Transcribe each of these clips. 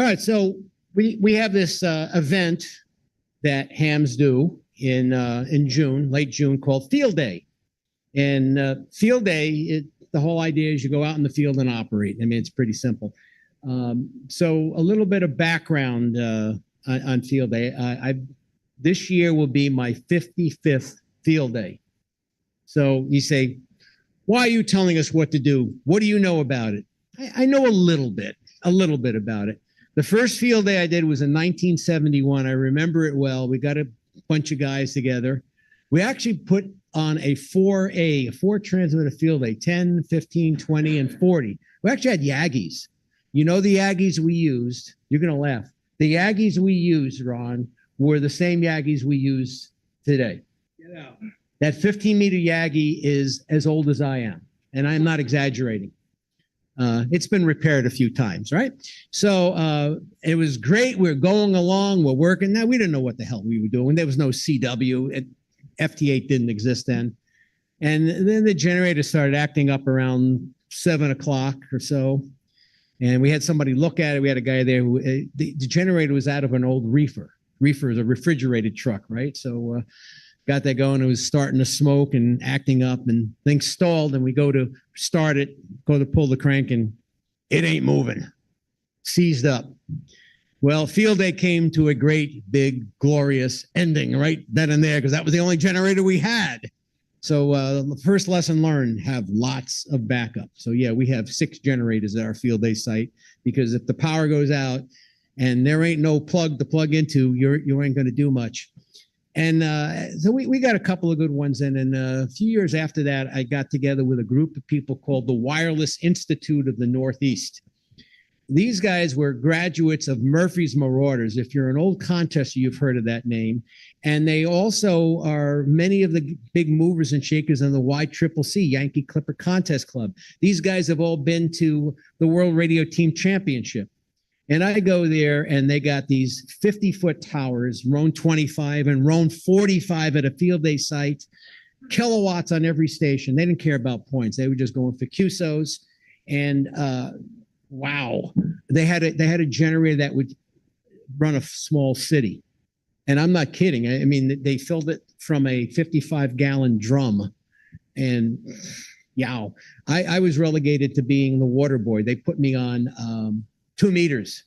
All right, so we have this event that hams do in June, late June, called Field Day. And Field Day, the whole idea is you go out in the field and operate. I mean, it's pretty simple. So a little bit of background on Field Day. This year will be my 55th Field Day. So you say, why are you telling us what to do? What do you know about it? I know a little bit about it. The first field day I did was in 1971. I remember it well. We got a bunch of guys together. We actually put on a 4A, a 4 transmitter field day, 10, 15, 20, and 40. We actually had Yagis. You know the Yagis we used? You're going to laugh. The Yagis we used, Ron, were the same Yagis we use today. Get out. That 15-meter Yagi is as old as I am, and I'm not exaggerating. It's been repaired a few times, right? So it was great. We're going along. We're working. Now, we didn't know what the hell we were doing. There was no CW. FT8 didn't exist then. And then the generator started acting up around 7 o'clock or so. And we had somebody look at it. We had a guy there who, the generator was out of an old reefer. Reefer is a refrigerated truck, right? So got that going. It was starting to smoke and acting up, and things stalled. And we go to start it, go to pull the crank, and it ain't moving. Seized up. Well, field day came to a great, big, glorious ending right then and there, because that was the only generator we had. So the first lesson learned, have lots of backup. So yeah, we have 6 generators at our field day site, because if the power goes out and there ain't no plug to plug into, you ain't going to do much. And so we got a couple of good ones in. And a few years after that, I got together with a group of people called the Wireless Institute of the Northeast. These guys were graduates of Murphy's Marauders. If you're an old contester, you've heard of that name. And they also are many of the big movers and shakers in the YCCC, Yankee Clipper Contest Club. These guys have all been to the World Radio Team Championship. And I go there, and they got these 50-foot towers, Roan 25 and Roan 45 at a field day site, kilowatts on every station. They didn't care about points. They were just going for QSOs. And wow, they had a generator that would run a small city. And I'm not kidding. I mean, they filled it from a 55-gallon drum. And yow, I was relegated to being the water boy. They put me on 2 meters,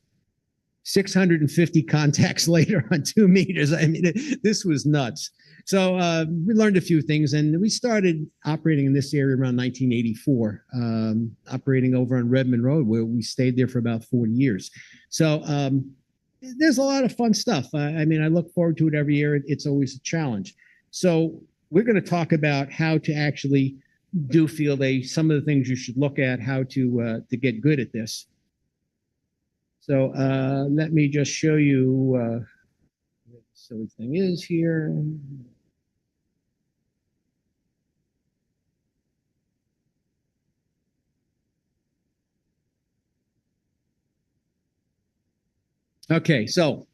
650 contacts later on 2 meters. I mean, this was nuts. So we learned a few things, and we started operating in this area around 1984, operating over on Redmond Road, where we stayed there for about 40 years. So there's a lot of fun stuff. I mean, I look forward to it every year. It's always a challenge. So we're going to talk about how to actually do field day, some of the things you should look at, how to get good at this. So let me just show you what the silly thing is here. Okay, so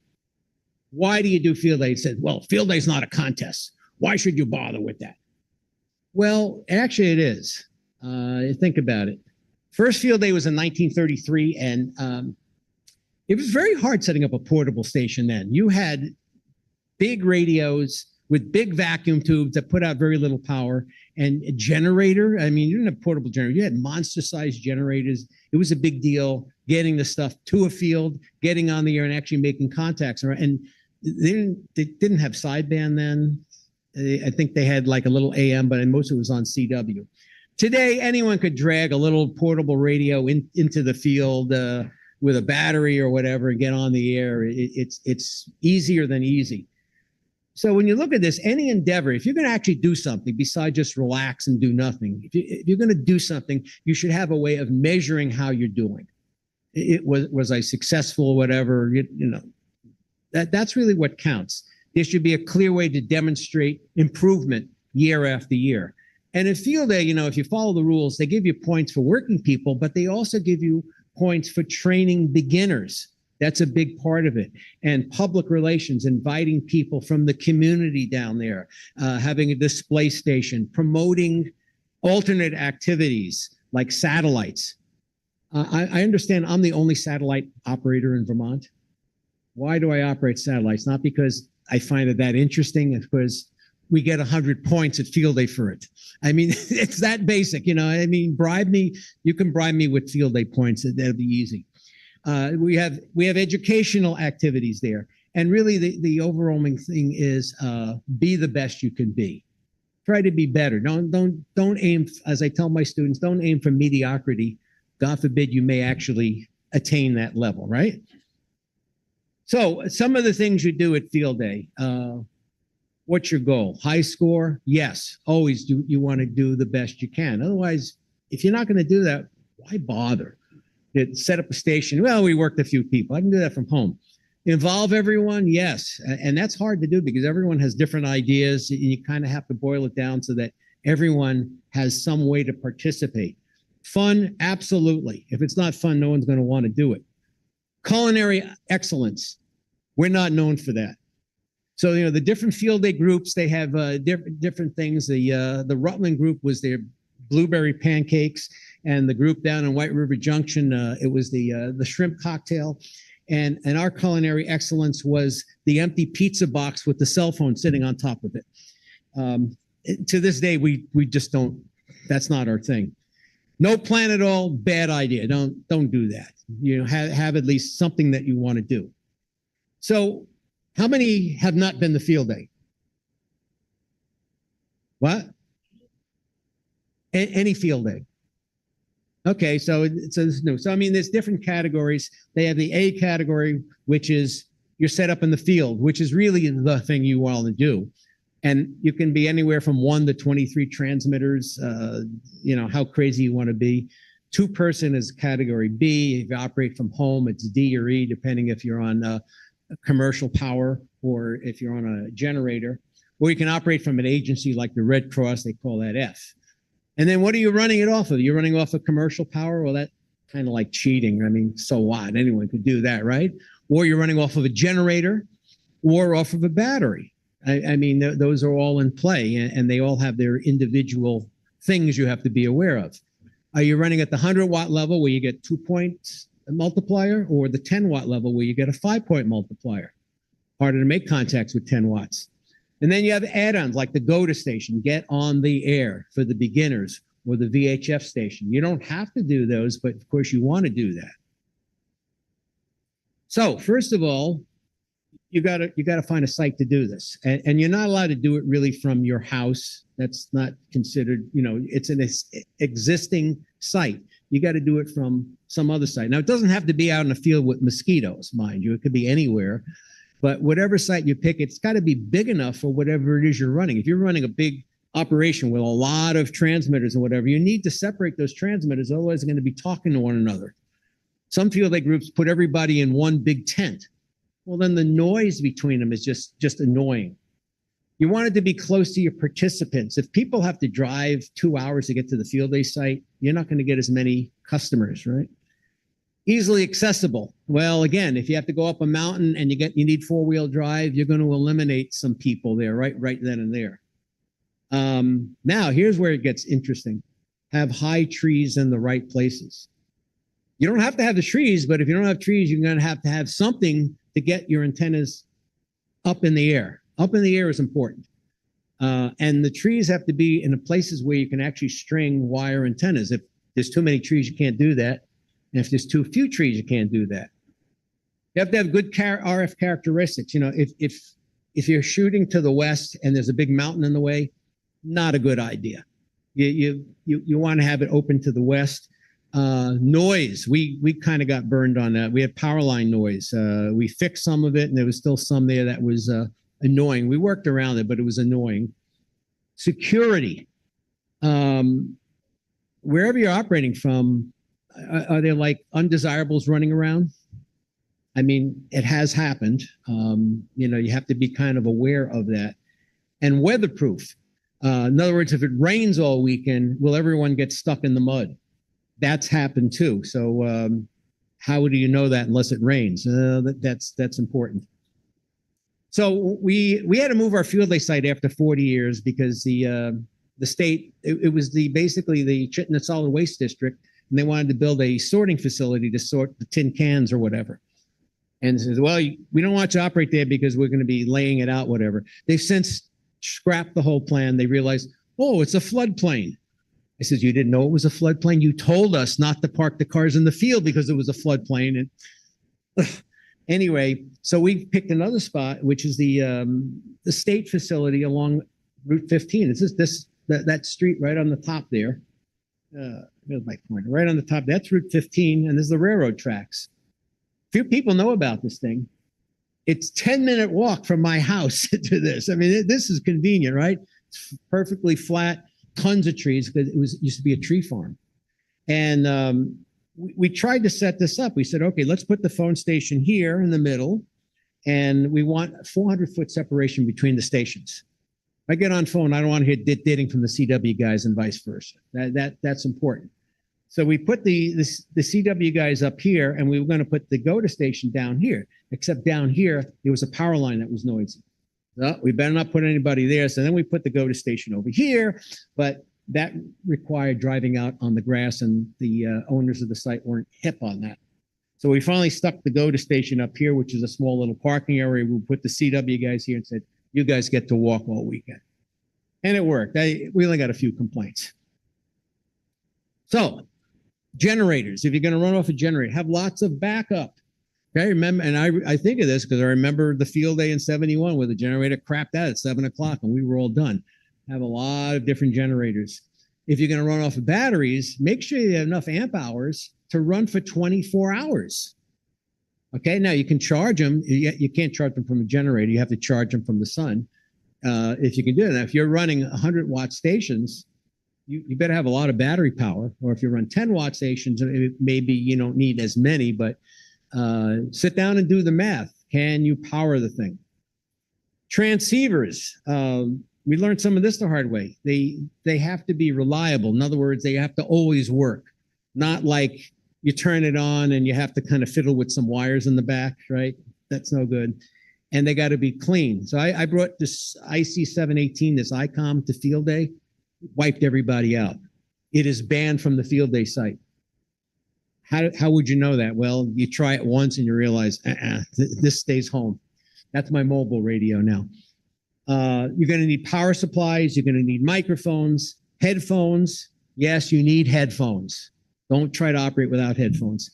why do you do field day? It said, well, field day is not a contest. Why should you bother with that? Well, actually it is. Think about it. First field day was in 1933, and it was very hard setting up a portable station then. You had big radios with big vacuum tubes that put out very little power, and a generator. I mean, you didn't have portable generators. You had monster-sized generators. It was a big deal getting the stuff to a field, getting on the air, and actually making contacts. And they didn't have sideband then. I think they had like a little AM, but most of it was on CW. Today, anyone could drag a little portable radio into the field with a battery or whatever and get on the air. It's easier than easy. So when you look at this, any endeavor, if you're going to actually do something besides just relax and do nothing, if you're going to do something, you should have a way of measuring how you're doing. Was I successful or whatever? You know, that's really what counts. There should be a clear way to demonstrate improvement year after year. And in field day, you know, if you follow the rules, they give you points for working people, but they also give you points for training beginners. That's a big part of it. And public relations, inviting people from the community down there, having a display station, promoting alternate activities like satellites. I understand I'm the only satellite operator in Vermont. Why do I operate satellites? Not because I find it that interesting, it's because we get 100 points at field day for it. I mean, it's that basic, you know. I mean, bribe me. You can bribe me with field day points. That'll be easy. We have educational activities there, and really the overwhelming thing is be the best you can be. Try to be better. Don't aim, as I tell my students, don't aim for mediocrity. God forbid you may actually attain that level, right? So some of the things you do at field day. What's your goal? High score? Yes. Always do. You want to do the best you can. Otherwise, if you're not going to do that, why bother? Set up a station. Well, we worked a few people. I can do that from home. Involve everyone? Yes. And that's hard to do because everyone has different ideas. You kind of have to boil it down so that everyone has some way to participate. Fun? Absolutely. If it's not fun, no one's going to want to do it. Culinary excellence. We're not known for that. So, you know, the different field day groups, they have different things. The Rutland group was their blueberry pancakes, and the group down in White River Junction, it was the shrimp cocktail. And our culinary excellence was the empty pizza box with the cell phone sitting on top of it. To this day, we just don't, that's not our thing. No plan at all, bad idea. Don't do that. You know, have at least something that you want to do. So, how many have not been to field day? What? Any field day. Okay, so it's new. So I mean, there's different categories. They have the A category, which is you're set up in the field, which is really the thing you want to do. And you can be anywhere from 1 to 23 transmitters, you know, how crazy you want to be. 2-person is category B. If you operate from home, it's D or E, depending if you're on commercial power or if you're on a generator. Or you can operate from an agency like the Red Cross, they call that F. And then what are you running it off of? You're running off of commercial power? Well, that kind of like cheating. I mean, so what? Anyone could do that, right? Or you're running off of a generator or off of a battery. I mean, those are all in play, and they all have their individual things you have to be aware of. Are you running at the 100-watt level where you get 2 points multiplier, or the 10-watt level where you get a 5-point multiplier? Harder to make contacts with 10 watts. And then you have add-ons like the GOTA station, get on the air for the beginners, or the VHF station. You don't have to do those, but of course you want to do that. So first of all, you gotta find a site to do this, and you're not allowed to do it really from your house. That's not considered, you know, it's an existing site. You got to do it from some other site. Now it doesn't have to be out in the field with mosquitoes, mind you. It could be anywhere, but whatever site you pick, it's got to be big enough for whatever it is you're running. If you're running a big operation with a lot of transmitters and whatever, you need to separate those transmitters, otherwise they're going to be talking to one another. Some field day groups put everybody in one big tent. Well, then the noise between them is just annoying. You want it to be close to your participants. If people have to drive 2 hours to get to the field day site, you're not going to get as many customers, right? Easily accessible. Well, again, if you have to go up a mountain and you need 4-wheel drive, you're going to eliminate some people there, right then and there. Now, here's where it gets interesting. Have high trees in the right places. You don't have to have the trees, but if you don't have trees, you're going to have something to get your antennas up in the air. Up in the air is important. And the trees have to be in the places where you can actually string wire antennas. If there's too many trees, you can't do that. And if there's too few trees, you can't do that. You have to have good RF characteristics. You know, if you're shooting to the west and there's a big mountain in the way, not a good idea. You want to have it open to the west. Noise, we kind of got burned on that. We had power line noise. We fixed some of it, and there was still some there that was annoying. We worked around it, but it was annoying. Security. Wherever you're operating from, are there like undesirables running around? I mean, it has happened. You know, you have to be kind of aware of that. And weatherproof. In other words, if it rains all weekend, will everyone get stuck in the mud? That's happened too. So how do you know that unless it rains? That's important. So we had to move our field day site after 40 years because the state, it was basically the Chittenden Solid Waste District and they wanted to build a sorting facility to sort the tin cans or whatever. And says, well, we don't want you to operate there because we're going to be laying it out, whatever. They've since scrapped the whole plan. They realized, oh, it's a floodplain. I says, you didn't know it was a floodplain? You told us not to park the cars in the field because it was a floodplain. And anyway, so we picked another spot, which is the state facility along Route 15. It's that street right on the top there. There's my pointer. Right on the top, that's Route 15, and there's the railroad tracks. Few people know about this thing. It's 10-minute walk from my house to this. I mean, this is convenient, right? It's perfectly flat, tons of trees because used to be a tree farm. And we tried to set this up. We said, okay, let's put the phone station here in the middle, and we want 400-foot separation between the stations. If I get on phone, I don't want to hear dit-ditting from the CW guys and vice versa. That's important. So we put the CW guys up here, and we were going to put the GOTA station down here, except down here, there was a power line that was noisy. So we better not put anybody there. So then we put the GOTA station over here, but that required driving out on the grass, and the owners of the site weren't hip on that. So we finally stuck the GOTA station up here, which is a small little parking area. We put the CW guys here and said, you guys get to walk all weekend. And it worked. We only got a few complaints. So generators, if you're going to run off a generator, have lots of backup. Okay, remember, and I think of this because I remember the field day in 71 where the generator crapped out at 7 o'clock and we were all done. Have a lot of different generators. If you're going to run off of batteries, make sure you have enough amp hours to run for 24 hours. Okay, now you can charge them. You can't charge them from a generator. You have to charge them from the sun. If you can do it. Now, if you're running 100-watt stations, you better have a lot of battery power. Or if you run 10-watt stations, maybe you don't need as many, but sit down and do the math. Can you power the thing? Transceivers. We learned some of this the hard way. They have to be reliable. In other words, they have to always work. Not like you turn it on and you have to kind of fiddle with some wires in the back, right? That's no good. And they got to be clean. So I brought this IC718, this ICOM, to field day, wiped everybody out. It is banned from the field day site. How would you know that? Well, you try it once and you realize, this stays home. That's my mobile radio now. You're going to need power supplies. You're going to need microphones, headphones. Yes, you need headphones. Don't try to operate without headphones.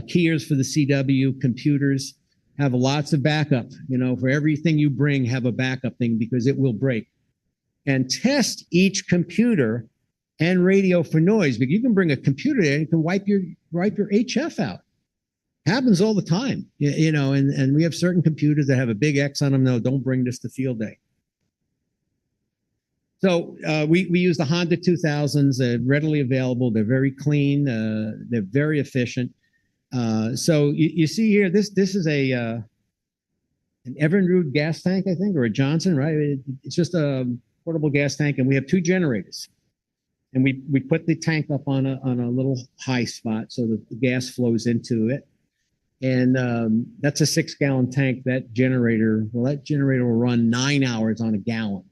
Keyers for the CW, computers. Have lots of backup. You know, for everything you bring, have a backup thing because it will break. And test each computer and radio for noise. Because you can bring a computer there and you can wipe your HF out. Happens all the time. You know, and we have certain computers that have a big X on them. No, don't bring this to field day. So we use the Honda 2000s. They're readily available. They're very clean. They're very efficient. So you see here, this is an Evinrude gas tank, I think, or a Johnson, right? It's just a portable gas tank, and we have 2 generators. And we put the tank up on a little high spot so that the gas flows into it. And that's a 6-gallon tank. That generator will run 9 hours on a gallon.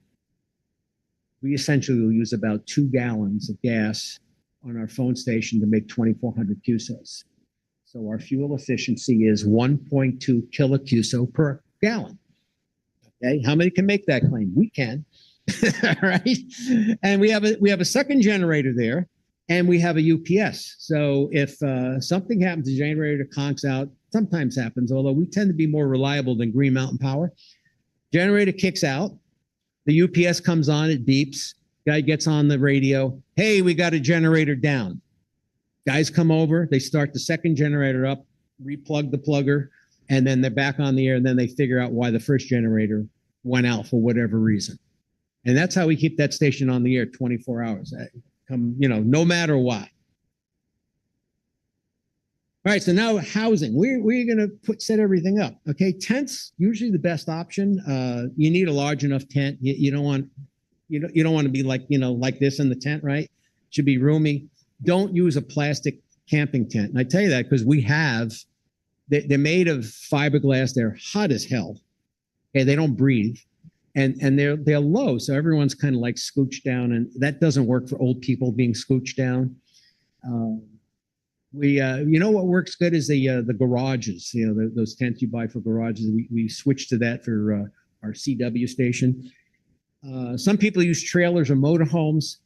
We essentially will use about 2 gallons of gas on our phone station to make 2,400 QSOs. So our fuel efficiency is 1.2 kiloQSO per gallon. Okay, how many can make that claim? We can, right? And we have a second generator there, and we have a UPS. So if something happens, the generator conks out. Sometimes happens, although we tend to be more reliable than Green Mountain Power. Generator kicks out. The UPS comes on. It beeps. Guy gets on the radio. Hey, we got a generator down. Guys come over, they start the second generator up, replug the plugger, and then they're back on the air, and then they figure out why the first generator went out for whatever reason. And that's how we keep that station on the air 24 hours, no matter what. All right, so now housing. We're going to set everything up. Okay, tents, usually the best option. You need a large enough tent. You don't want to be like this in the tent, right? It should be roomy. Don't use a plastic camping tent. And I tell you that because they're made of fiberglass. They're hot as hell. Okay, they don't breathe, and they're low, so everyone's kind of like scooched down, and that doesn't work for old people being scooched down. You know what works good is the garages. You know, those tents you buy for garages. We switched to that for our CW station. Some people use trailers or motorhomes.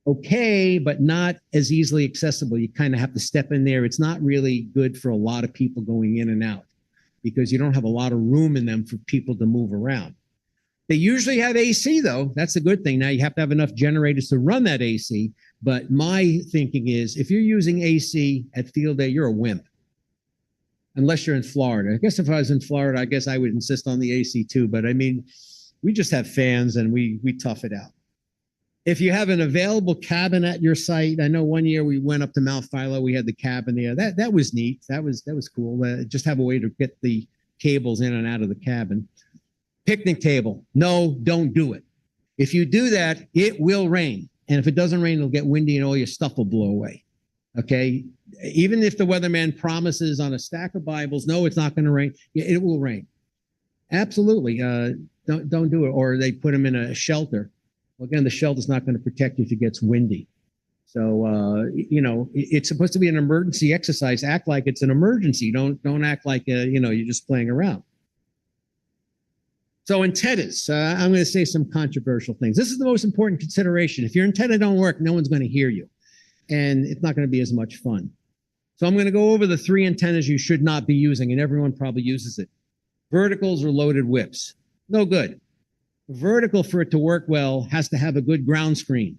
Okay, but not as easily accessible. You kind of have to step in there. It's not really good for a lot of people going in and out because you don't have a lot of room in them for people to move around. They usually have AC though. That's a good thing. Now you have to have enough generators to run that AC. But my thinking is if you're using AC at field day, you're a wimp. Unless you're in Florida. I guess if I was in Florida, I guess I would insist on the AC too. But I mean, we just have fans and we tough it out. If you have an available cabin at your site, I know one year we went up to Mount Philo, we had the cabin there. That was neat. That was cool. Just have a way to get the cables in and out of the cabin. Picnic table. No, don't do it. If you do that, it will rain. And if it doesn't rain, it'll get windy and all your stuff will blow away. Okay. Even if the weatherman promises on a stack of Bibles, no, it's not going to rain. It will rain. Absolutely. Don't do it. Or they put them in a shelter. Well, again, the shelter's not going to protect you if it gets windy. So, you know, it's supposed to be an emergency exercise. Act like it's an emergency. Don't act like, you know, you're just playing around. So antennas, I'm going to say some controversial things. This is the most important consideration. If your antenna don't work, no one's going to hear you. And it's not going to be as much fun. So I'm going to go over the 3 antennas you should not be using, and everyone probably uses it. Verticals or loaded whips. No good. Vertical, for it to work well, has to have a good ground screen.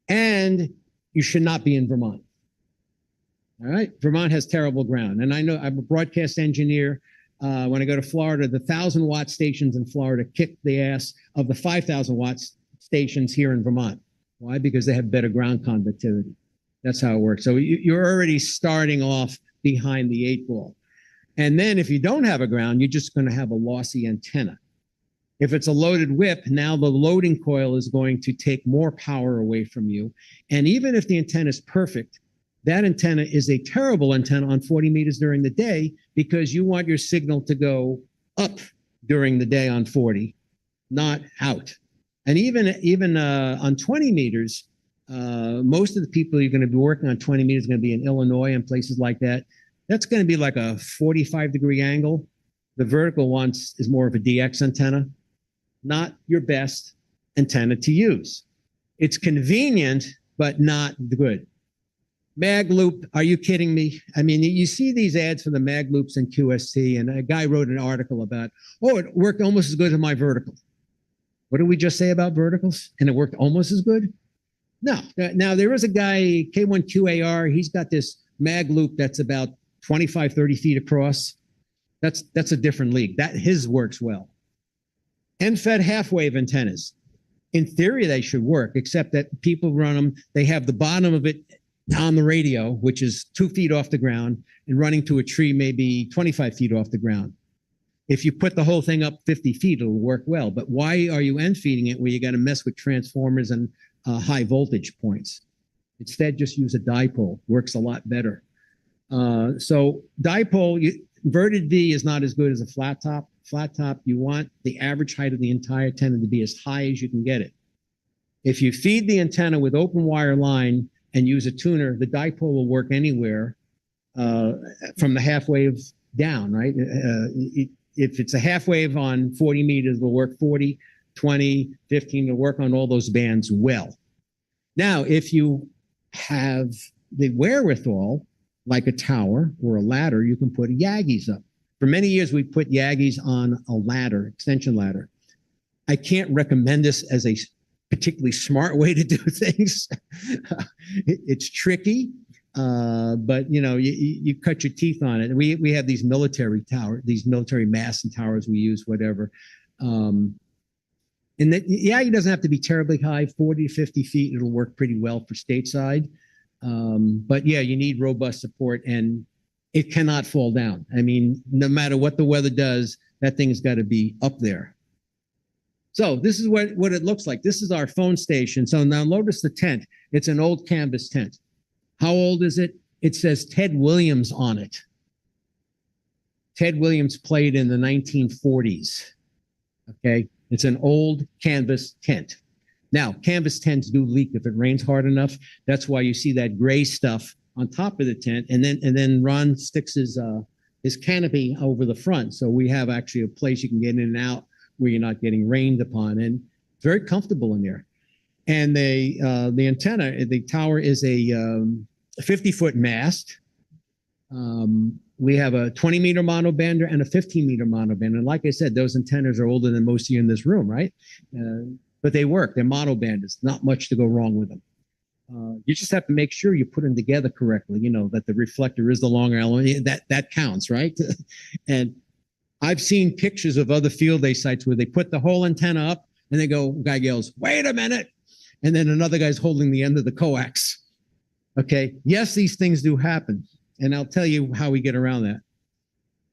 And you should not be in Vermont. All right? Vermont has terrible ground. And I know I'm a broadcast engineer. When I go to Florida, the 1,000-watt stations in Florida kick the ass of the 5,000-watt stations here in Vermont. Why? Because they have better ground conductivity. That's how it works. So you're already starting off behind the 8 ball. And then if you don't have a ground, you're just going to have a lossy antenna. If it's a loaded whip, now the loading coil is going to take more power away from you. And even if the antenna is perfect, that antenna is a terrible antenna on 40 meters during the day because you want your signal to go up during the day on 40, not out. And even on 20 meters, most of the people you're going to be working on 20 meters are going to be in Illinois and places like that. That's going to be like a 45-degree angle. The vertical one is more of a DX antenna, not your best antenna to use. It's convenient, but not good. Mag loop, are you kidding me? I mean, you see these ads for the mag loops and QST, and a guy wrote an article about, oh, it worked almost as good as my vertical. What did we just say about verticals? And it worked almost as good? No. Now, there is a guy, K1QAR, he's got this mag loop that's about 25, 30 feet across. That's a different league. His works well. End-fed half-wave antennas. In theory, they should work, except that people run them. They have the bottom of it on the radio, which is 2 feet off the ground, and running to a tree maybe 25 feet off the ground. If you put the whole thing up 50 feet, it'll work well. But why are you end feeding it where you got to mess with transformers and high voltage points? Instead, just use a dipole. Works a lot better. So dipole, inverted V is not as good as a flat top. Flat top, you want the average height of the entire antenna to be as high as you can get it. If you feed the antenna with open wire line and use a tuner, the dipole will work anywhere from the half wave down, right? If it's a half wave on 40 meters, it'll work 40, 20, 15, it'll work on all those bands well. Now, if you have the wherewithal, like a tower or a ladder, you can put Yagis up. For many years, we put Yagis on a ladder, extension ladder. I can't recommend this as a particularly smart way to do things. It's tricky, but you know, you cut your teeth on it. We have these military towers, these military masts and towers we use, whatever. And the Yagi doesn't have to be terribly high, 40 to 50 feet. It'll work pretty well for stateside. But yeah, you need robust support and it cannot fall down. I mean, no matter what the weather does, that thing's got to be up there. So this is what it looks like. This is our phone station. So now notice the tent. It's an old canvas tent. How old is it? It says Ted Williams on it. Ted Williams played in the 1940s. Okay. It's an old canvas tent. Now, canvas tents do leak if it rains hard enough. That's why you see that gray stuff on top of the tent, and then Ron sticks his canopy over the front. So we have actually a place you can get in and out where you're not getting rained upon, and very comfortable in there. And the antenna, the tower is a 50-foot mast. We have a 20-meter monobander and a 15-meter monobander. And like I said, those antennas are older than most of you in this room, right? But they work. They're monobanders. Not much to go wrong with them. You just have to make sure you put them together correctly, you know, that the reflector is the longer element. That counts, right? And I've seen pictures of other field day sites where they put the whole antenna up and they go, guy yells, wait a minute. And then another guy's holding the end of the coax. Okay. Yes, these things do happen. And I'll tell you how we get around that.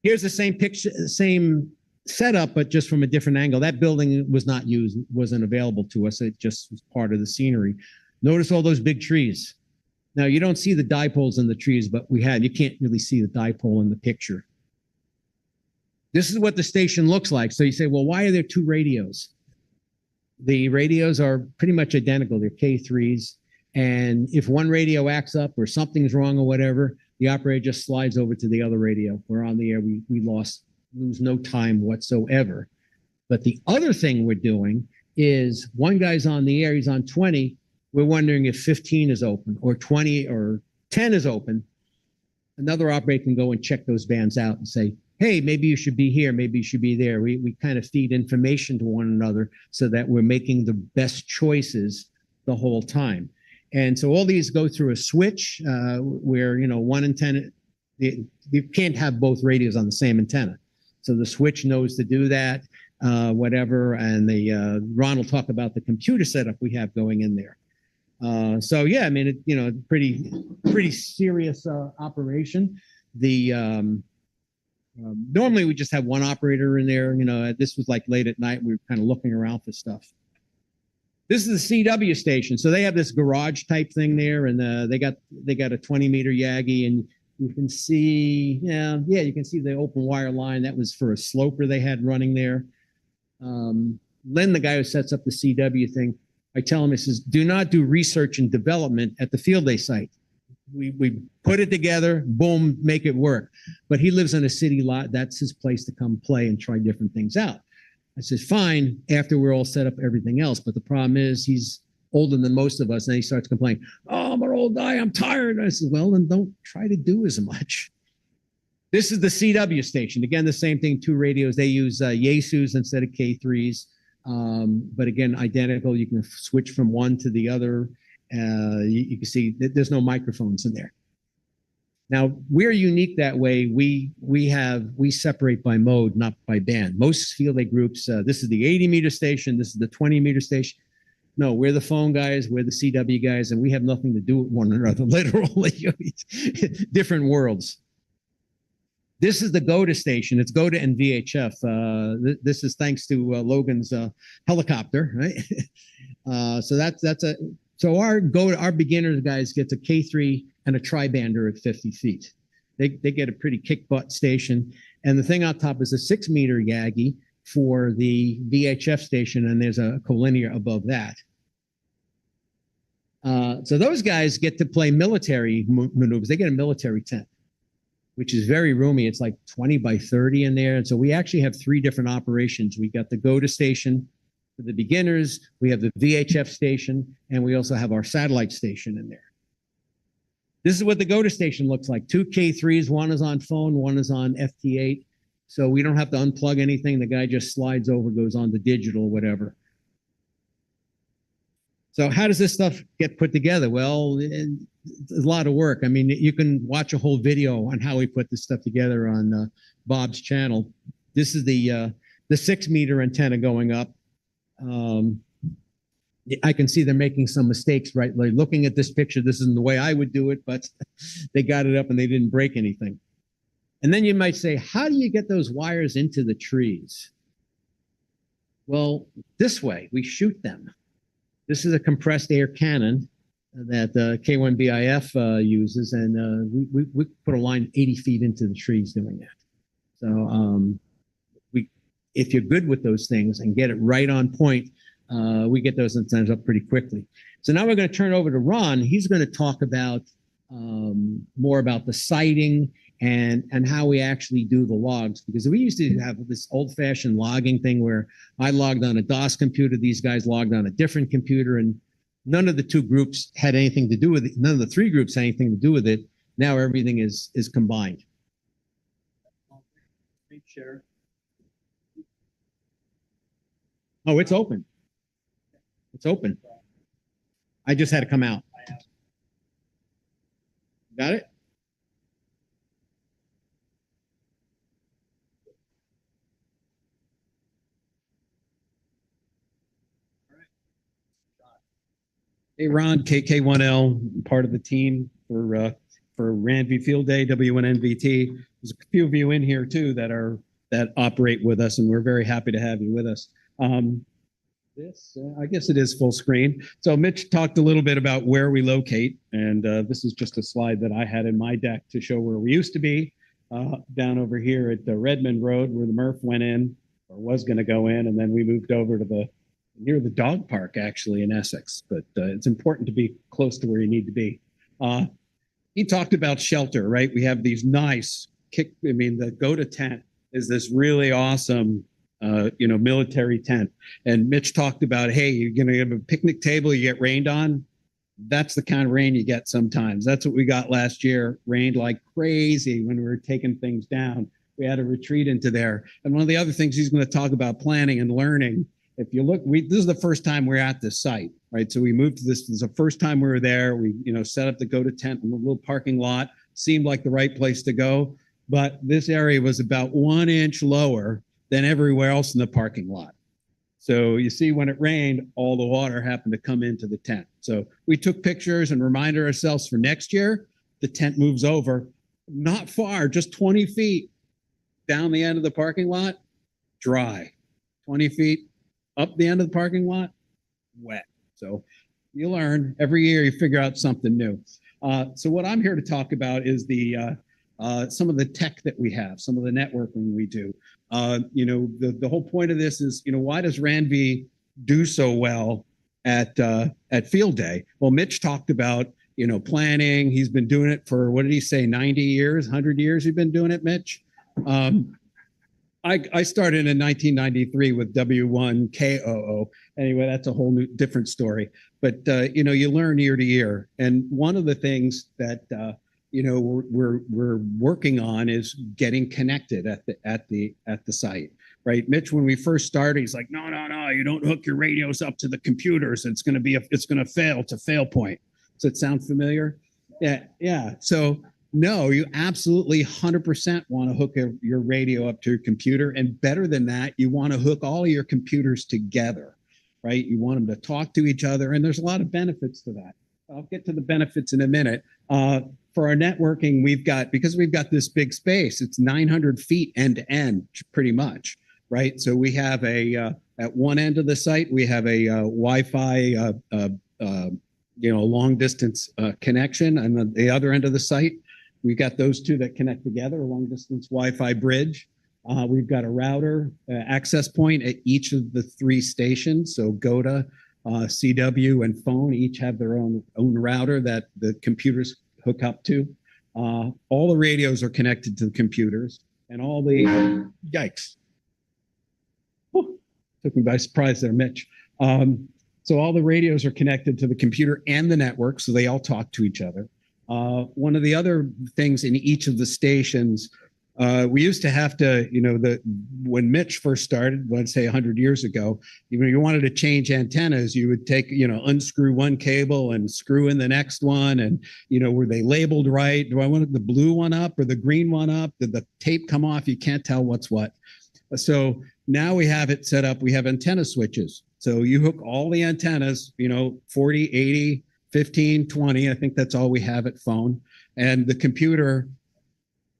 Here's the same picture, same setup, but just from a different angle. That building was not used, wasn't available to us. It just was part of the scenery. Notice all those big trees. Now, you don't see the dipoles in the trees, but you can't really see the dipole in the picture. This is what the station looks like. So you say, well, why are there two radios? The radios are pretty much identical. They're K3s. And if one radio acts up or something's wrong or whatever, the operator just slides over to the other radio. We're on the air. We lose no time whatsoever. But the other thing we're doing is one guy's on the air, he's on 20. We're wondering if 15 is open or 20 or 10 is open. Another operator can go and check those bands out and say, hey, maybe you should be here, maybe you should be there. We kind of feed information to one another so that we're making the best choices the whole time. And so all these go through a switch where, you know, one antenna, you can't have both radios on the same antenna. So the switch knows to do that, whatever. And Ron will talk about the computer setup we have going in there. So yeah, I mean, pretty serious operation. Normally we just have one operator in there. You know, this was like late at night. We were kind of looking around for stuff. This is the CW station. So they have this garage type thing there, and they got a 20-meter Yagi, and you can see, you can see the open wire line. That was for a sloper they had running there. Len, the guy who sets up the CW thing, I tell him, he says, do not do research and development at the field day site. We put it together, boom, make it work. But he lives on a city lot. That's his place to come play and try different things out. I said, fine, after we're all set up, everything else. But the problem is he's older than most of us, and he starts complaining, oh, I'm an old guy, I'm tired. And I said, well, then don't try to do as much. This is the CW station. Again, the same thing, two radios. They use Yaesus instead of K3s. But again, identical. You can switch from one to the other. You can see that there's no microphones in there. Now, we're unique that way. We separate by mode, not by band. Most field day groups, this is the 80-meter station, this is the 20-meter station. No, we're the phone guys, we're the CW guys, and we have nothing to do with one another, literally. Different worlds. This is the GOTA station. It's GOTA and VHF. This is thanks to Logan's helicopter, right? So our beginners guys get a K3 and a tri-bander at 50 feet. They get a pretty kick butt station. And the thing on top is a 6-meter Yagi for the VHF station, and there's a collinear above that. So those guys get to play military maneuvers. They get a military tent, which is very roomy. It's like 20 by 30 in there. And so we actually have 3 different operations. We got the GOTA station for the beginners, we have the VHF station, and we also have our satellite station in there. This is what the GOTA station looks like. 2 K3s, one is on phone, one is on FT8. So we don't have to unplug anything. The guy just slides over, goes on to digital, whatever. So how does this stuff get put together? Well, it's a lot of work. I mean, you can watch a whole video on how we put this stuff together on Bob's channel. This is the 6-meter antenna going up. I can see they're making some mistakes, right? Like looking at this picture, this isn't the way I would do it, but they got it up and they didn't break anything. And then you might say, how do you get those wires into the trees? Well, this way, we shoot them. This is a compressed air cannon that K1BIF uses, and we put a line 80 feet into the trees doing that. So if you're good with those things and get it right on point, we get those antennas up pretty quickly. So now we're going to turn over to Ron. He's going to talk about more about the siting and how we actually do the logs, because we used to have this old-fashioned logging thing where I logged on a DOS computer, these guys logged on a different computer, and none of the two groups had anything to do with it. None of the three groups had anything to do with it. Now everything is combined. Share. Oh, it's open. It's open. I just had to come out. Got it? Hey, Ron, KK1L, part of the team for RANV Field Day, W1NVT. There's a few of you in here too that operate with us, and we're very happy to have you with us. I guess it is full screen. So Mitch talked a little bit about where we locate, and this is just a slide that I had in my deck to show where we used to be, down over here at the Redmond Road where the Murph went in, or was going to go in, and then we moved over to near the dog park, actually, in Essex. But it's important to be close to where you need to be. He talked about shelter, right? We have these nice the go-to tent is this really awesome military tent. And Mitch talked about, hey, you're going to have a picnic table, you get rained on. That's the kind of rain you get sometimes. That's what we got last year. Rained like crazy when we were taking things down. We had to retreat into there. And one of the other things he's going to talk about planning and learning. If you look, this is the first time we're at this site, right? So we moved to this. This is the first time we were there. We, set up the go-to tent in a little parking lot. Seemed like the right place to go. But this area was about 1 inch lower than everywhere else in the parking lot. So you see, when it rained, all the water happened to come into the tent. So we took pictures and reminded ourselves for next year, the tent moves over, not far, just 20 feet down the end of the parking lot, dry. 20 feet up the end of the parking lot, wet. So you learn every year, you figure out something new. So what I'm here to talk about is some of the tech that we have, some of the networking we do. The whole point of this is, why does RANV do so well at Field Day? Well, Mitch talked about, planning. He's been doing it for, what did he say, 90 years, 100 years you've been doing it, Mitch? I started in 1993 with W1KOO. Anyway, that's a whole new different story. But you learn year to year. And one of the things that we're working on is getting connected at the site, right? Mitch, when we first started, he's like, no, you don't hook your radios up to the computers. It's going to fail. It's a fail point. Does it sound familiar? Yeah. So no, you absolutely 100% want to hook your radio up to your computer, and better than that, you want to hook all of your computers together, right? You want them to talk to each other, and there's a lot of benefits to that. I'll get to the benefits in a minute. For our networking, because we've got this big space, it's 900 feet end to end, pretty much, right? So we have at one end of the site, we have a Wi-Fi, long distance connection, and the other end of the site, we've got those two that connect together, a long distance Wi-Fi bridge. We've got a router access point at each of the three stations. So GOTA, CW, and phone each have their own router that the computers hook up to. All the radios are connected to the computers, and all the yikes. Whew, took me by surprise there, Mitch. So all the radios are connected to the computer and the network, so they all talk to each other. One of the other things in each of the stations, we used to have to, when Mitch first started, let's say 100 years ago, you wanted to change antennas, you would take, unscrew one cable and screw in the next one. And, were they labeled right? Do I want the blue one up or the green one up? Did the tape come off? You can't tell what's what. So now we have it set up. We have antenna switches. So you hook all the antennas, 40, 80, 15, 20. I think that's all we have at phone. And the computer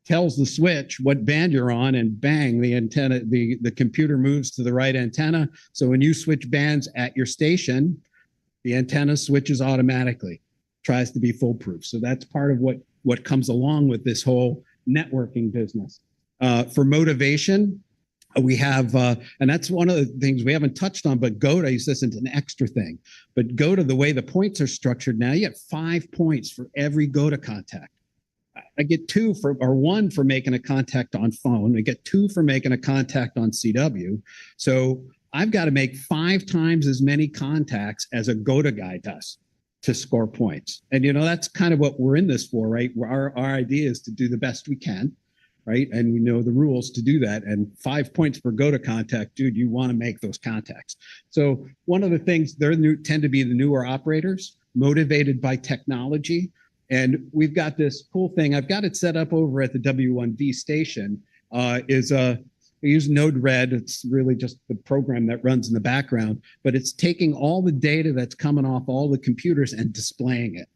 tells the switch what band you're on, and bang, the antenna, the computer moves to the right antenna. So when you switch bands at your station, the antenna switches automatically, tries to be foolproof. So that's part of what comes along with this whole networking business. For motivation, We have, and that's one of the things we haven't touched on, but GOTA, this isn't an extra thing, but GOTA, the way the points are structured now, you get 5 points for every GOTA contact. I get 2 for, or 1 for making a contact on phone. I get 2 for making a contact on CW. So I've got to make 5 times as many contacts as a GOTA guy does to score points. And, that's kind of what we're in this for, right? Our idea is to do the best we can, right? And we know the rules to do that. And 5 points per GOTA contact, dude, you want to make those contacts. So one of the things, tend to be the newer operators, motivated by technology. And we've got this cool thing. I've got it set up over at the W1V station. We use Node-RED. It's really just the program that runs in the background, but it's taking all the data that's coming off all the computers and displaying it.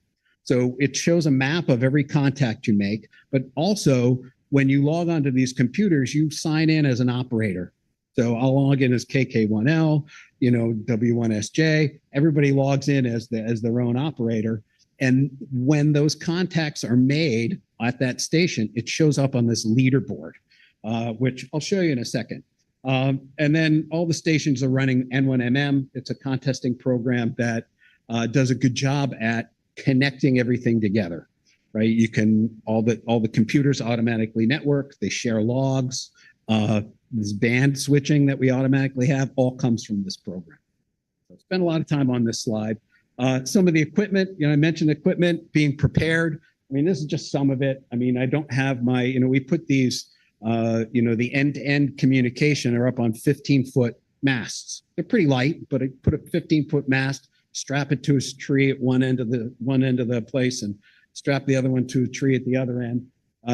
So it shows a map of every contact you make, but also when you log onto these computers, you sign in as an operator. So I'll log in as KK1L, W1SJ. Everybody logs in as their own operator. And when those contacts are made at that station, it shows up on this leaderboard, which I'll show you in a second. And then all the stations are running N1MM. It's a contesting program that does a good job at connecting everything together, right? You can, all the computers automatically network, they share logs. This band switching that we automatically have all comes from this program. So I spent a lot of time on this slide. Some of the equipment, I mentioned equipment being prepared. I mean, this is just some of it. I mean, I don't have my, we put these, the end-to-end communication are up on 15-foot masts. They're pretty light, but I put a 15-foot mast, strap it to a tree at one end of the place, and strap the other one to a tree at the other end.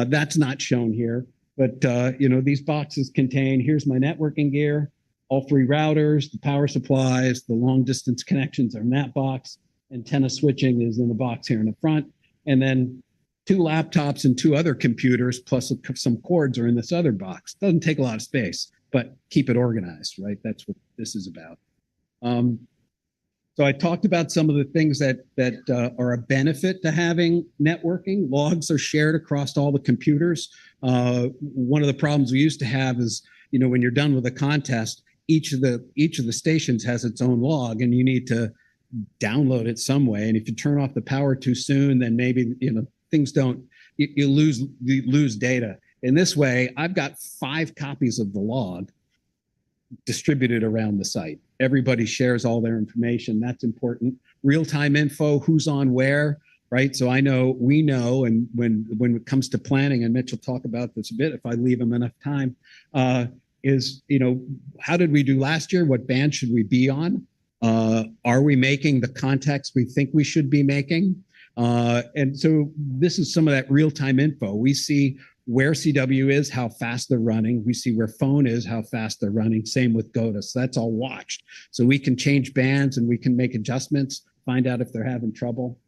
That's not shown here, but these boxes contain, here's my networking gear, all 3 routers, the power supplies, the long distance connections are in that box. Antenna switching is in the box here in the front. And then 2 laptops and 2 other computers plus some cords are in this other box. Doesn't take a lot of space, but keep it organized, right? That's what this is about. So I talked about some of the things that are a benefit to having networking. Logs are shared across all the computers. One of the problems we used to have is, when you're done with a contest, each of the stations has its own log, and you need to download it some way. And if you turn off the power too soon, then maybe things don't. You lose data. In this way, I've got 5 copies of the log distributed around the site. Everybody shares all their information. That's important. Real-time info, who's on where, right? So we know, and when it comes to planning, and Mitch will talk about this a bit if I leave him enough time, is, how did we do last year? What band should we be on? Are we making the contacts we think we should be making? And so this is some of that real-time info. We see where CW is, how fast they're running. We see where phone is, how fast they're running. Same with GOTA. So that's all watched. So we can change bands and we can make adjustments, find out if they're having trouble.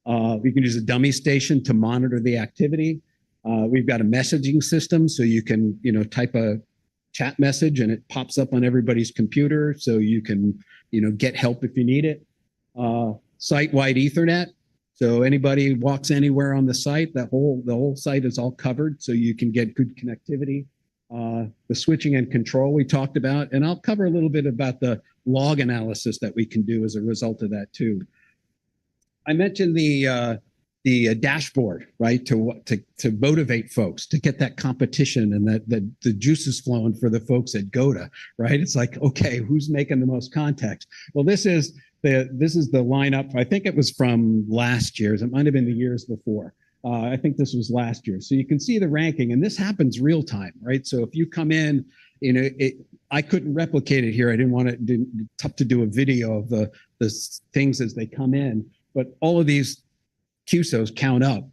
We can use a dummy station to monitor the activity. We've got a messaging system, so you can, type a chat message and it pops up on everybody's computer, so you can, get help if you need it. Site-wide Ethernet. So anybody walks anywhere on the site, the whole site is all covered, so you can get good connectivity. The switching and control we talked about, and I'll cover a little bit about the log analysis that we can do as a result of that too. I mentioned the dashboard, right, to motivate folks, to get that competition and that the juices flowing for the folks at GOTA, right? It's like, okay, who's making the most contacts? Well, this is the lineup. I think it was from last year's. It might have been the years before. I think this was last year. So you can see the ranking, and this happens real time, right? So if you come in, I couldn't replicate it here. I didn't want to. Tough to do a video of the things as they come in, but all of these QSOs count up,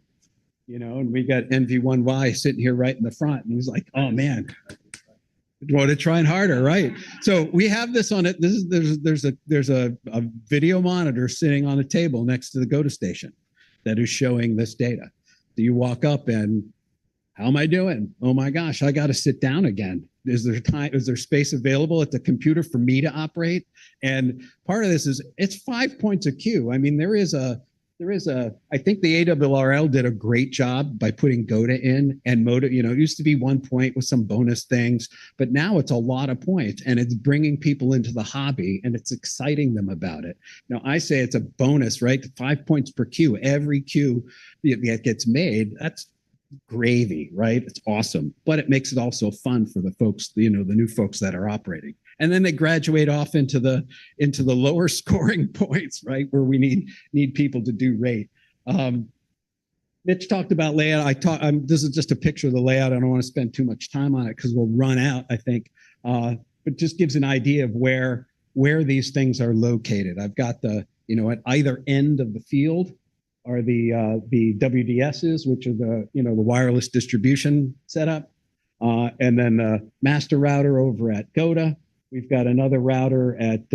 and we got NV1Y sitting here right in the front, and he's like, "Oh man, what a trying harder, right?" So we have this on it. There's a video monitor sitting on a table next to the GOTA station that is showing this data. So you walk up and, how am I doing? Oh my gosh, I got to sit down again. Is there time? Is there space available at the computer for me to operate? And part of this is it's 5 points a queue. I mean, there is a I think the ARRL did a great job by putting GOTA in and motive. It used to be 1 point with some bonus things, but now it's a lot of points and it's bringing people into the hobby and it's exciting them about it. Now, I say it's a bonus, right? 5 points per queue. Every queue that gets made, that's gravy, right? It's awesome, but it makes it also fun for the folks, the new folks that are operating. And then they graduate off into the lower scoring points, right, where we need people to do rate. Mitch talked about layout. This is just a picture of the layout. I don't want to spend too much time on it because we'll run out, I think. But just gives an idea of where these things are located. I've got at either end of the field are the WDSs, which are the wireless distribution setup, and then the master router over at GOTA. We've got another router at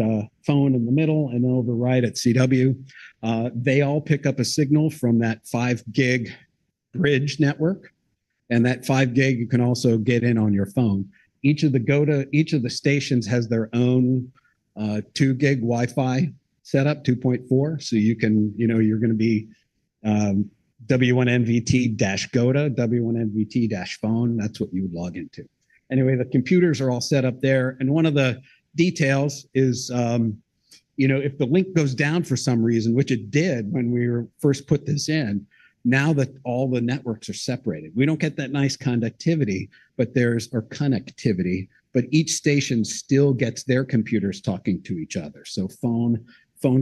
phone in the middle, and then over right at CW. They all pick up a signal from that 5 gig bridge network, and that 5 gig you can also get in on your phone. Each of the stations has their own 2 gig Wi-Fi setup, 2.4. So you can, you're going to be W1NVT-GOTA, W1NVT-phone. That's what you would log into. Anyway, the computers are all set up there. And one of the details is, if the link goes down for some reason, which it did when we first put this in, now that all the networks are separated, we don't get that nice connectivity, but connectivity, but each station still gets their computers talking to each other. So phone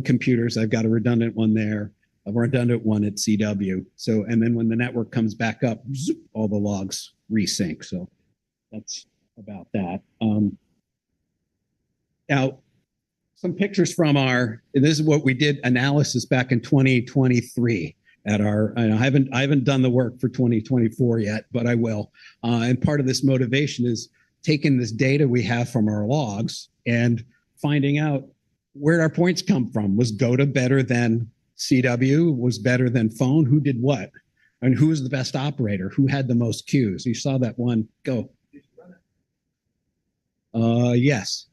computers, I've got a redundant one there, a redundant one at CW. So, and then when the network comes back up, zoop, all the logs resync. So that's about that. Now, some pictures from this is what we did analysis back in 2023 at I haven't done the work for 2024 yet, but I will. And part of this motivation is taking this data we have from our logs and finding out where our points come from. Was GOTA better than CW? Was better than phone? Who did what? And who was the best operator? Who had the most queues? You saw that one. Go. Yes,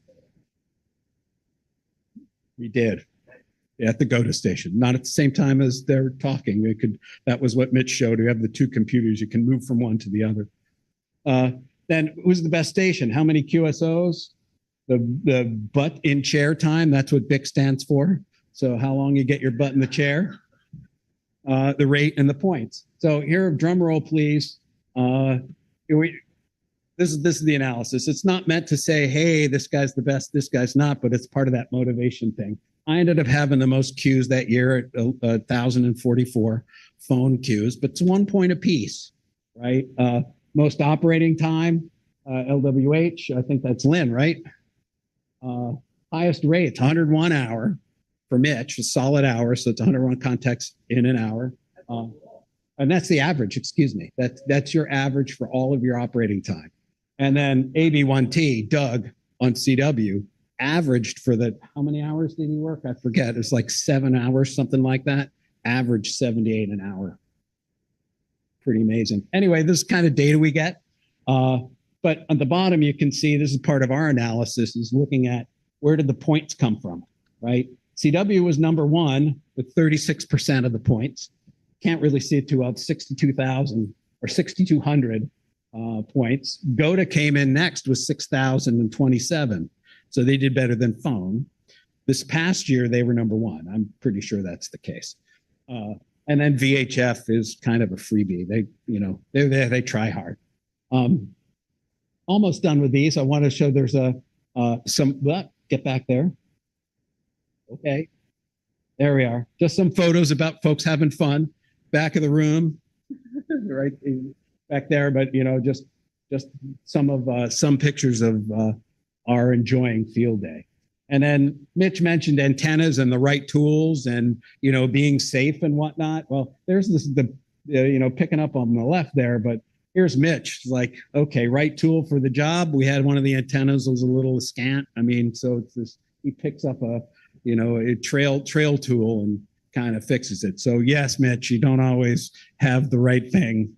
we did at the GOTA station, not at the same time as they're talking. That was what Mitch showed. You have the 2 computers. You can move from one to the other. Then who's the best station? How many QSOs? The butt in chair time. That's what BIC stands for. So how long you get your butt in the chair, the rate and the points. So here, drum roll, please. This is the analysis. It's not meant to say, hey, this guy's the best, this guy's not, but it's part of that motivation thing. I ended up having the most queues that year at 1,044 phone queues, but it's 1 point apiece, right? Most operating time, LWH, I think that's Lynn, right? Highest rates, 101 hour for Mitch, a solid hour, so it's 101 contacts in an hour. And that's the average, excuse me. That's your average for all of your operating time. And then AB1T, Doug, on CW, averaged for how many hours did he work? I forget. It's like 7 hours, something like that. Average 78 an hour. Pretty amazing. Anyway, this is kind of data we get. But on the bottom, you can see this is part of our analysis, is looking at where did the points come from, right? CW was number 1 with 36% of the points. Can't really see it too well. It's 62,000 or 6,200 points. GOTA came in next with 6,027. So they did better than phone. This past year, they were number 1. I'm pretty sure that's the case. And then VHF is kind of a freebie. They try hard. Almost done with these. I want to show there's get back there. Okay. There we are. Just some photos about folks having fun. Back of the room, right back there. But just some pictures of our enjoying field day. And then Mitch mentioned antennas and the right tools and being safe and whatnot. Well, there's picking up on the left there, but here's Mitch. Like, okay, right tool for the job. We had one of the antennas was a little scant. I mean, so it's this. He picks up a trail tool and kind of fixes it. So yes, Mitch, you don't always have the right thing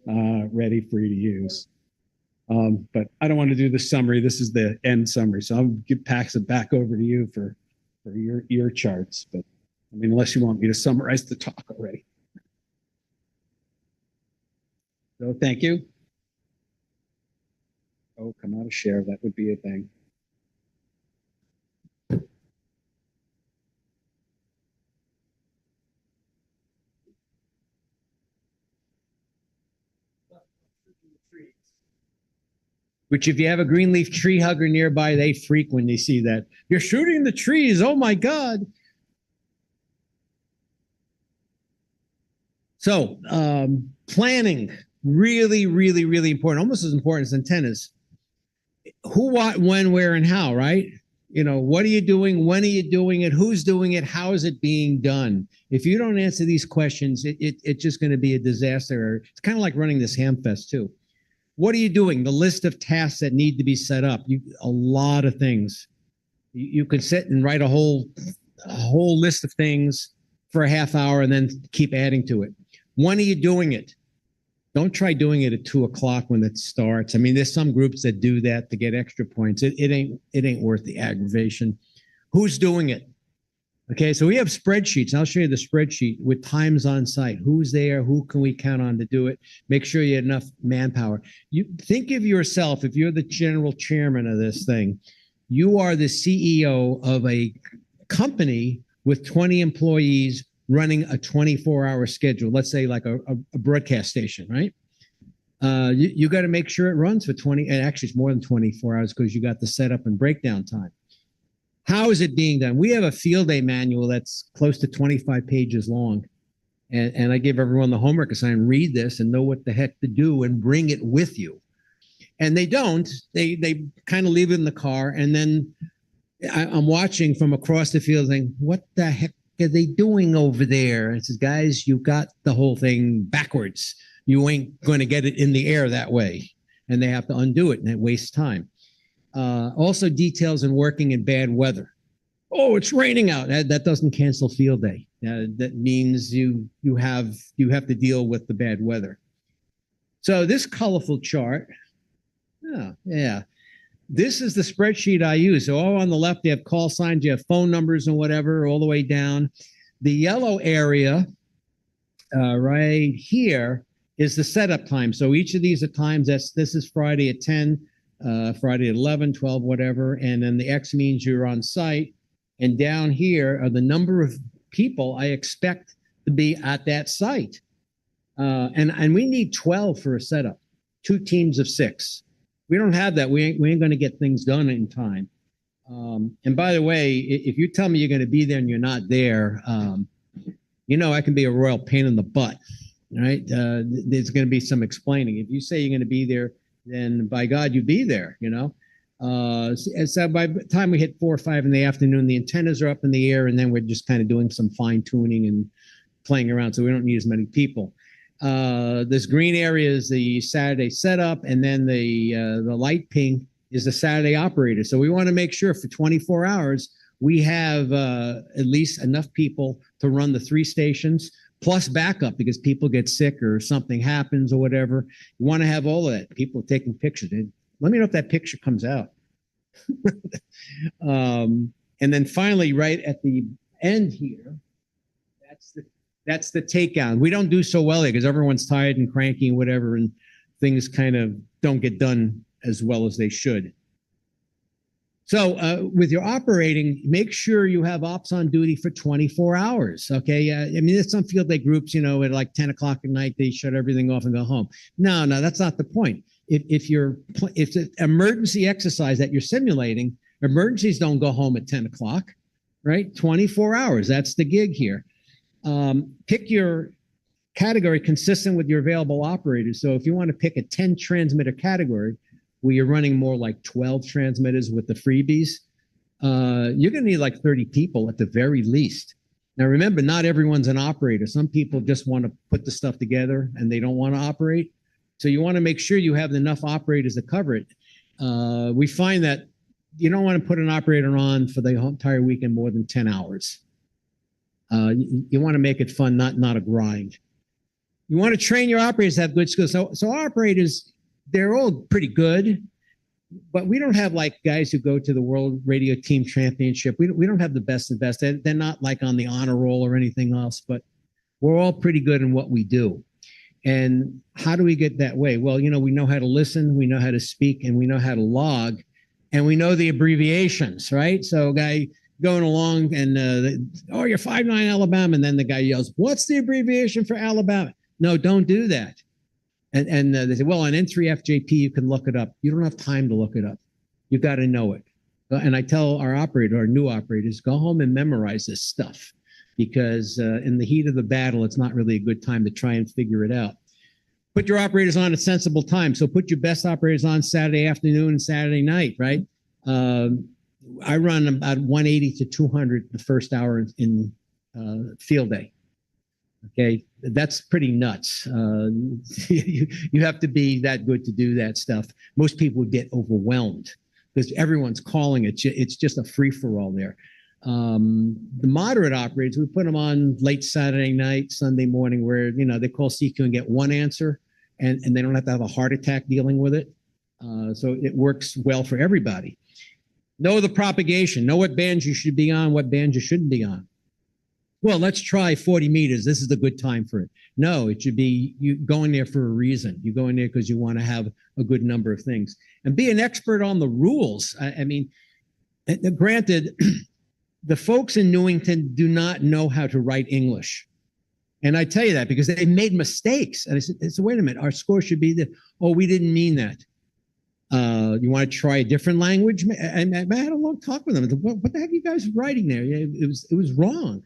ready for you to use. But I don't want to do the summary. This is the end summary. So I'll pass it back over to you for your charts. But I mean, unless you want me to summarize the talk already. So thank you. Oh, come out of share. That would be a thing. Which if you have a green leaf tree hugger nearby, they freak when they see that. You're shooting the trees. Oh my God. So planning, really, really, really important. Almost as important as antennas. Who, what, when, where, and how, right? You know, what are you doing? When are you doing it? Who's doing it? How is it being done? If you don't answer these questions, it's just going to be a disaster. It's kind of like running this Hamfest too. What are you doing? The list of tasks that need to be set up. A lot of things. You can sit and write a whole list of things for a half hour and then keep adding to it. When are you doing it? Don't try doing it at 2 o'clock when it starts. I mean, there's some groups that do that to get extra points. It ain't worth the aggravation. Who's doing it? Okay, so we have spreadsheets. I'll show you the spreadsheet with times on site. Who's there? Who can we count on to do it? Make sure you have enough manpower. You think of yourself, if you're the general chairman of this thing, you are the CEO of a company with 20 employees running a 24-hour schedule. Let's say like a broadcast station, right? You got to make sure it runs for 20, and actually it's more than 24 hours because you got the setup and breakdown time. How is it being done? We have a field day manual that's close to 25 pages long. And I give everyone the homework assignment, read this and know what the heck to do and bring it with you. And they don't. They kind of leave it in the car. And then I'm watching from across the field saying, what the heck are they doing over there? And it says, guys, you got the whole thing backwards. You ain't going to get it in the air that way. And they have to undo it, and it wastes time. Also details in working in bad weather. Oh, it's raining out. That doesn't cancel field day. That means you have to deal with the bad weather. So this colorful chart, yeah. This is the spreadsheet I use. So all on the left, you have call signs, you have phone numbers and whatever, all the way down. The yellow area right here is the setup time. So each of these are times. This is Friday at 10, Friday at 11, 12, whatever. And then the X means you're on site. And down here are the number of people I expect to be at that site. And we need 12 for a setup, 2 teams of 6. We don't have that. We ain't going to get things done in time. And by the way, if you tell me you're going to be there and you're not there, I can be a royal pain in the butt, right? There's going to be some explaining. If you say you're going to be there, then by God, you be there, So by the time we hit 4 or 5 in the afternoon, the antennas are up in the air, and then we're just kind of doing some fine tuning and playing around, so we don't need as many people. This green area is the Saturday setup, and then the light pink is the Saturday operator. So we want to make sure for 24 hours we have at least enough people to run the 3 stations plus backup because people get sick or something happens or whatever. You want to have all of that. People taking pictures. Let me know if that picture comes out. And then finally, right at the end here, that's the takedown. We don't do so well here because everyone's tired and cranky and whatever, and things kind of don't get done as well as they should. So with your operating, make sure you have ops on duty for 24 hours, okay? I mean, there's some field day groups, at like 10 o'clock at night, they shut everything off and go home. No, that's not the point. If it's an emergency exercise that you're simulating, emergencies don't go home at 10 o'clock, right? 24 hours, that's the gig here. Pick your category consistent with your available operators. So if you want to pick a 10 transmitter category where you're running more like 12 transmitters with the freebies, you're going to need like 30 people at the very least. Now, remember, not everyone's an operator. Some people just want to put the stuff together and they don't want to operate. So you want to make sure you have enough operators to cover it. We find that you don't want to put an operator on for the entire weekend more than 10 hours. You want to make it fun, not a grind. You want to train your operators to have good skills. So operators, they're all pretty good. but we don't have like guys who go to the World Radio Team Championship. We don't have the best of the best. They're not like on the honor roll or anything else, but we're all pretty good in what we do. And how do we get that way? Well, you know, we know how to listen, we know how to speak, and we know how to log, and we know the abbreviations, right? So, guy going along and, oh, you're 5'9" Alabama, and then the guy yells, what's the abbreviation for Alabama? No, don't do that. And they say, well, on N3FJP, you can look it up. You don't have time to look it up. You got to know it. And I tell our new operators, go home and memorize this stuff, because in the heat of the battle, it's not really a good time to try and figure it out. Put your operators on at sensible time. So put your best operators on Saturday afternoon and Saturday night, right? I run about 180 to 200 the first hour in field day. Okay, that's pretty nuts. You have to be that good to do that stuff. Most people get overwhelmed because everyone's calling it. It's just a free-for-all there. The moderate operators, we put them on late Saturday night, Sunday morning, where, you know, they call CQ and get one answer, and they don't have to have a heart attack dealing with it. So it works well for everybody. Know the propagation. Know what bands you should be on, what bands you shouldn't be on. Well, let's try 40 meters. This is the good time for it. No, it should be you going there for a reason. You go in there because you want to have a good number of things. And be an expert on the rules. I mean, granted, the folks in Newington do not know how to write English. And I tell you that because they made mistakes. And I said, wait a minute, our score should be that. Oh, we didn't mean that. You want to try a different language? And I had a long talk with them. What the heck are you guys writing there? It was wrong.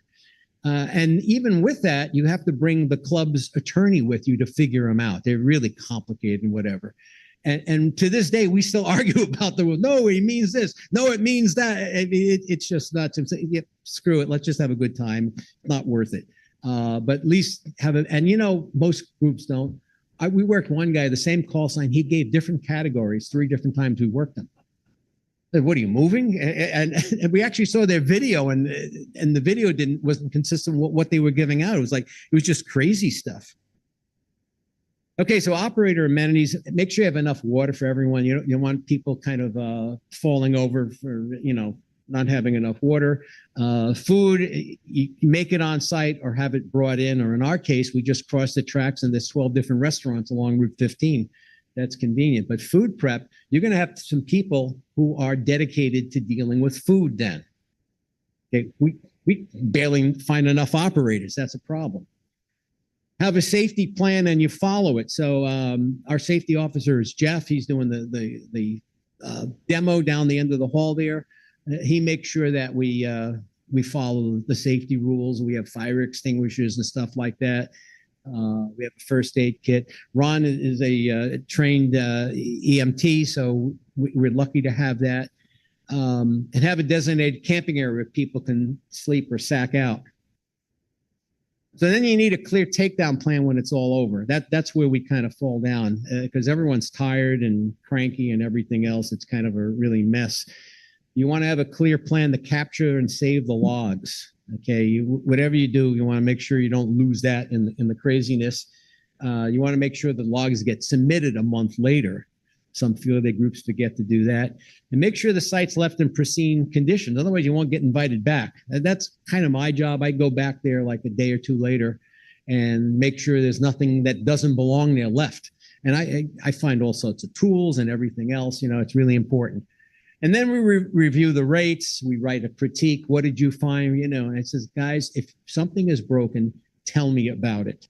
And even with that, you have to bring the club's attorney with you to figure them out. They're really complicated and whatever. And to this day, we still argue about the rule. No, it means this. No, it means that. I mean, it's just not to say, yeah, screw it. Let's just have a good time. Not worth it. But at least have it. And, you know, most groups don't. We worked one guy, the same call sign. He gave different categories 3 different times we worked them. What are you moving? And we actually saw their video, and the video wasn't consistent with what they were giving out. It was just crazy stuff. Okay, so operator amenities. Make sure you have enough water for everyone. You don't want people kind of falling over for, you know, not having enough water. Food, you make it on site or have it brought in. Or in our case, we just cross the tracks and there's 12 different restaurants along Route 15. That's convenient. But food prep, you're going to have some people who are dedicated to dealing with food then. Okay, we barely find enough operators. That's a problem. Have a safety plan and you follow it. So our safety officer is Jeff. He's doing the demo down the end of the hall there. He makes sure that we follow the safety rules. We have fire extinguishers and stuff like that. We have a first aid kit. Ron is a trained EMT, so we're lucky to have that. And have a designated camping area where people can sleep or sack out. So then you need a clear takedown plan when it's all over. That's where we kind of fall down because everyone's tired and cranky and everything else. It's kind of a really mess. You want to have a clear plan to capture and save the logs. Okay, whatever you do, you want to make sure you don't lose that in the craziness. You want to make sure the logs get submitted a month later. Some field day groups forget to do that. And make sure the site's left in pristine condition. Otherwise, you won't get invited back. And that's kind of my job. I go back there like a day or two later and make sure there's nothing that doesn't belong there left. And I find all sorts of tools and everything else. You know, it's really important. And then we review the rates. We write a critique. What did you find? You know, and it says, guys, if something is broken, tell me about it.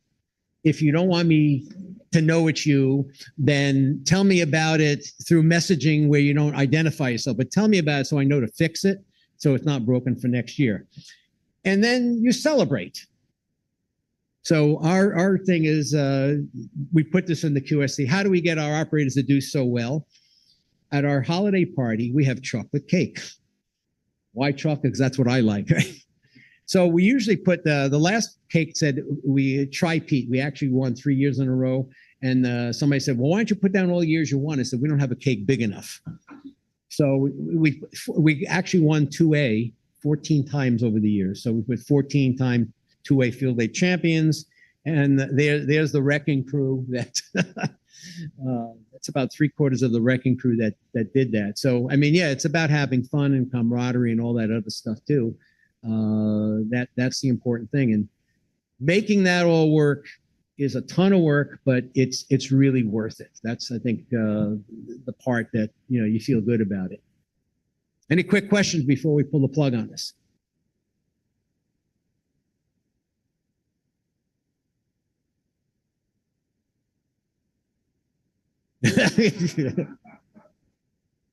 If you don't want me to know it's you, then tell me about it through messaging where you don't identify yourself, but tell me about it so I know to fix it so it's not broken for next year. And then you celebrate. So our thing is we put this in the QSC. How do we get our operators to do so well? At our holiday party, we have chocolate cake. Why chocolate? Because that's what I like. So we usually put the last cake said we tri-peat. We actually won 3 years in a row. And somebody said, well, why don't you put down all the years you won? I said, we don't have a cake big enough. So we actually won 2A 14 times over the years. So we put 14-time 2A field day champions. And there's the wrecking crew that that's about 3/4 of the wrecking crew that did that. So I mean, yeah, it's about having fun and camaraderie and all that other stuff too. That's the important thing, and making that all work is a ton of work, but it's really worth it. That's, I think, the part that you feel good about it. Any quick questions before we pull the plug on this?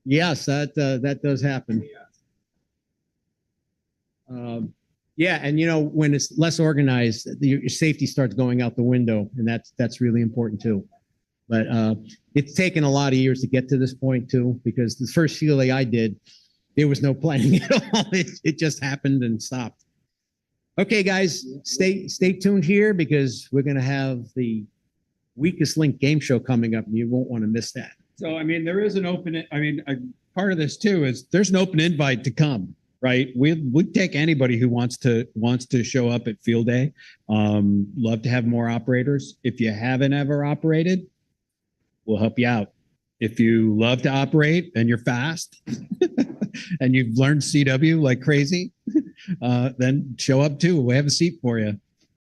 Yes, that does happen. Yeah, and when it's less organized, your safety starts going out the window, and that's really important too. But it's taken a lot of years to get to this point too, because the first field day I did, there was no planning at all. It just happened and stopped. Okay, guys, stay tuned here because we're gonna have the Weakest Link game show coming up, and you won't want to miss that. So, I mean, there is an open, part of this too is there's an open invite to come, right? We'd take anybody who wants to show up at field day. Love to have more operators. If you haven't ever operated, we'll help you out. If you love to operate and you're fast and you've learned CW like crazy, then show up too. We have a seat for you.